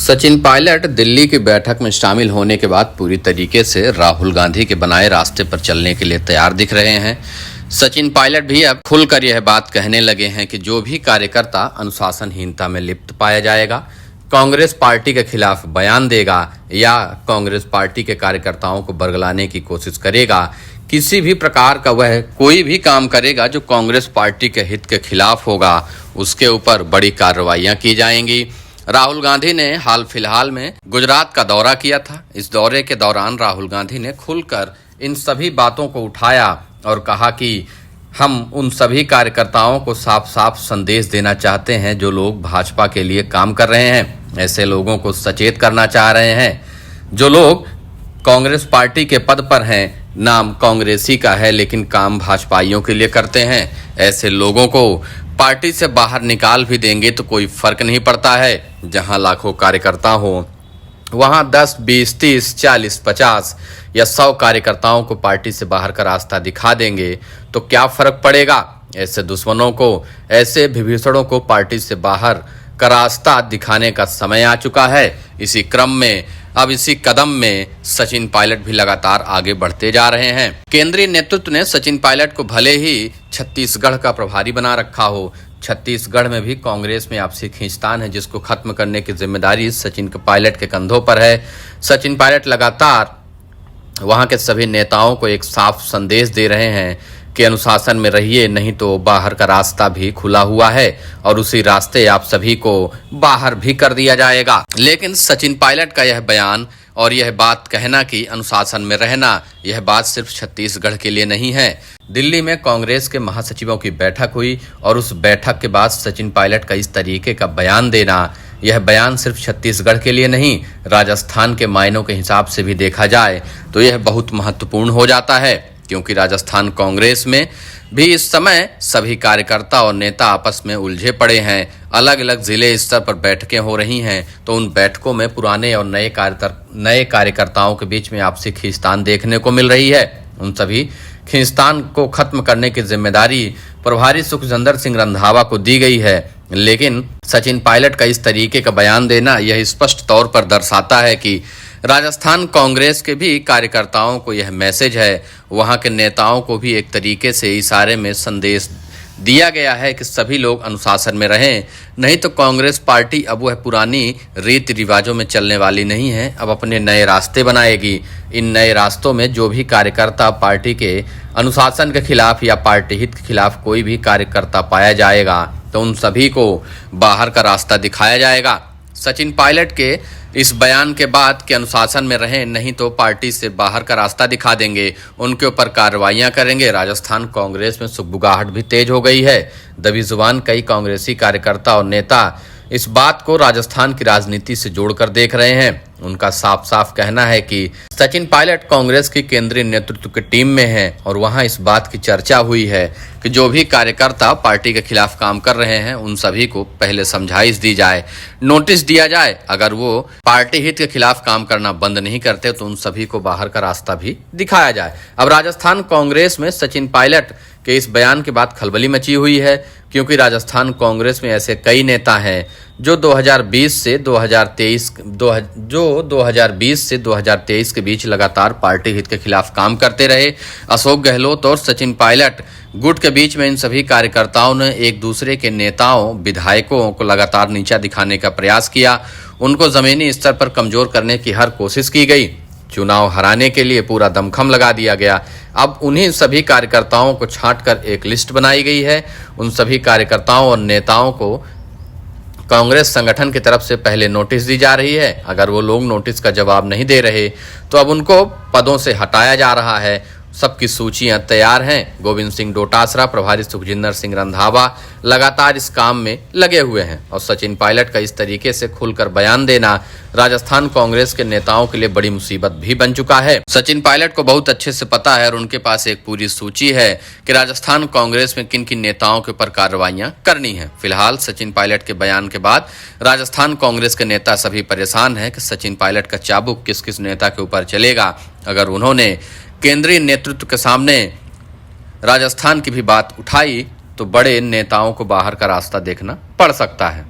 सचिन पायलट दिल्ली की बैठक में शामिल होने के बाद पूरी तरीके से राहुल गांधी के बनाए रास्ते पर चलने के लिए तैयार दिख रहे हैं। सचिन पायलट भी अब खुलकर यह बात कहने लगे हैं कि जो भी कार्यकर्ता अनुशासनहीनता में लिप्त पाया जाएगा, कांग्रेस पार्टी के खिलाफ बयान देगा या कांग्रेस पार्टी के कार्यकर्ताओं को बरगलाने की कोशिश करेगा, किसी भी प्रकार का वह कोई भी काम करेगा जो कांग्रेस पार्टी के हित के खिलाफ होगा, उसके ऊपर बड़ी कार्रवाइयां की जाएंगी। राहुल गांधी ने हाल फिलहाल में गुजरात का दौरा किया था। इस दौरे के दौरान राहुल गांधी ने खुलकर इन सभी बातों को उठाया और कहा कि हम उन सभी कार्यकर्ताओं को साफ साफ संदेश देना चाहते हैं जो लोग भाजपा के लिए काम कर रहे हैं। ऐसे लोगों को सचेत करना चाह रहे हैं। जो लोग कांग्रेस पार्टी के पद पर हैं, नाम कांग्रेसी का है लेकिन काम भाजपाइयों के लिए करते हैं, ऐसे लोगों को पार्टी से बाहर निकाल भी देंगे तो कोई फर्क नहीं पड़ता है। जहां लाखों कार्यकर्ता हो वहां 10, 20, 30, 40, 50 या 100 कार्यकर्ताओं को पार्टी से बाहर का रास्ता दिखा देंगे तो क्या फर्क पड़ेगा। ऐसे दुश्मनों को, ऐसे विभीषणों को पार्टी से बाहर का रास्ता दिखाने का समय आ चुका है। इसी क्रम में अब इसी कदम में सचिन पायलट भी लगातार आगे बढ़ते जा रहे हैं। केंद्रीय नेतृत्व ने सचिन पायलट को भले ही छत्तीसगढ़ का प्रभारी बना रखा हो, छत्तीसगढ़ में भी कांग्रेस में आपसी खींचतान है जिसको खत्म करने की जिम्मेदारी सचिन पायलट के कंधों पर है। सचिन पायलट लगातार वहां के सभी नेताओं को एक साफ संदेश दे रहे हैं कि अनुशासन में रहिए, नहीं तो बाहर का रास्ता भी खुला हुआ है और उसी रास्ते आप सभी को बाहर भी कर दिया जाएगा। लेकिन सचिन पायलट का यह बयान और यह बात कहना कि अनुशासन में रहना, यह बात सिर्फ छत्तीसगढ़ के लिए नहीं है। दिल्ली में कांग्रेस के महासचिवों की बैठक हुई और उस बैठक के बाद सचिन पायलट का इस तरीके का बयान देना, यह बयान सिर्फ छत्तीसगढ़ के लिए नहीं, राजस्थान के मायनों के हिसाब से भी देखा जाए तो यह बहुत महत्वपूर्ण हो जाता है, क्योंकि राजस्थान कांग्रेस में भी इस समय सभी कार्यकर्ता और नेता आपस में उलझे पड़े हैं। अलग अलग जिले स्तर पर बैठकें हो रही हैं, तो उन बैठकों में पुराने और नए कार्यकर्ताओं के बीच में आपसी खींचतान देखने को मिल रही है। उन सभी खींचतान को खत्म करने की जिम्मेदारी प्रभारी सुखजिंदर सिंह रंधावा को दी गई है। लेकिन सचिन पायलट का इस तरीके का बयान देना यह स्पष्ट तौर पर दर्शाता है कि राजस्थान कांग्रेस के भी कार्यकर्ताओं को यह मैसेज है, वहां के नेताओं को भी एक तरीके से इशारे में संदेश दिया गया है कि सभी लोग अनुशासन में रहें, नहीं तो कांग्रेस पार्टी अब वह पुरानी रीति रिवाजों में चलने वाली नहीं है, अब अपने नए रास्ते बनाएगी। इन नए रास्तों में जो भी कार्यकर्ता पार्टी के अनुशासन के खिलाफ या पार्टी हित के खिलाफ कोई भी कार्यकर्ता पाया जाएगा तो उन सभी को बाहर का रास्ता दिखाया जाएगा। सचिन पायलट के इस बयान के बाद कि अनुशासन में रहें, नहीं तो पार्टी से बाहर का रास्ता दिखा देंगे, उनके ऊपर कार्रवाइयां करेंगे। राजस्थान कांग्रेस में सुगबुगाहट भी तेज हो गई है। दबी जुबान कई कांग्रेसी कार्यकर्ता और नेता इस बात को राजस्थान की राजनीति से जोड़कर देख रहे हैं। उनका साफ साफ कहना है कि सचिन पायलट कांग्रेस की केंद्रीय नेतृत्व की टीम में है और वहां इस बात की चर्चा हुई है कि जो भी कार्यकर्ता पार्टी के खिलाफ काम कर रहे हैं उन सभी को पहले समझाइश दी जाए, नोटिस दिया जाए। अगर वो पार्टी हित के खिलाफ काम करना बंद नहीं करते तो उन सभी को बाहर का रास्ता भी दिखाया जाए। अब राजस्थान कांग्रेस में सचिन पायलट के इस बयान के बाद खलबली मची हुई है, क्योंकि राजस्थान कांग्रेस में ऐसे कई नेता हैं जो 2020 से 2023 के बीच लगातार पार्टी हित के खिलाफ काम करते रहे। अशोक गहलोत और सचिन पायलट गुट के बीच में इन सभी कार्यकर्ताओं ने एक दूसरे के नेताओं, विधायकों को लगातार नीचा दिखाने का प्रयास किया। उनको जमीनी स्तर पर कमजोर करने की हर कोशिश की गई। चुनाव हराने के लिए पूरा दमखम लगा दिया गया। अब उन्हीं सभी कार्यकर्ताओं को छांटकर एक लिस्ट बनाई गई है। उन सभी कार्यकर्ताओं और नेताओं को कांग्रेस संगठन की तरफ से पहले नोटिस दी जा रही है। अगर वो लोग नोटिस का जवाब नहीं दे रहे तो अब उनको पदों से हटाया जा रहा है। सबकी सूचियां तैयार हैं। गोविंद सिंह डोटासरा, प्रभारी सुखजिंदर सिंह रंधावा लगातार इस काम में लगे हुए हैं और सचिन पायलट का इस तरीके से खुलकर बयान देना राजस्थान कांग्रेस के नेताओं के लिए बड़ी मुसीबत भी बन चुका है। सचिन पायलट को बहुत अच्छे से पता है और उनके पास एक पूरी सूची है कि राजस्थान कांग्रेस में किन किन नेताओं के ऊपर कार्रवाइयां करनी है। फिलहाल सचिन पायलट के बयान के बाद राजस्थान कांग्रेस के नेता सभी परेशान हैं कि सचिन पायलट का चाबुक किस किस नेता के ऊपर चलेगा। अगर उन्होंने केंद्रीय नेतृत्व के सामने राजस्थान की भी बात उठाई तो बड़े नेताओं को बाहर का रास्ता देखना पड़ सकता है।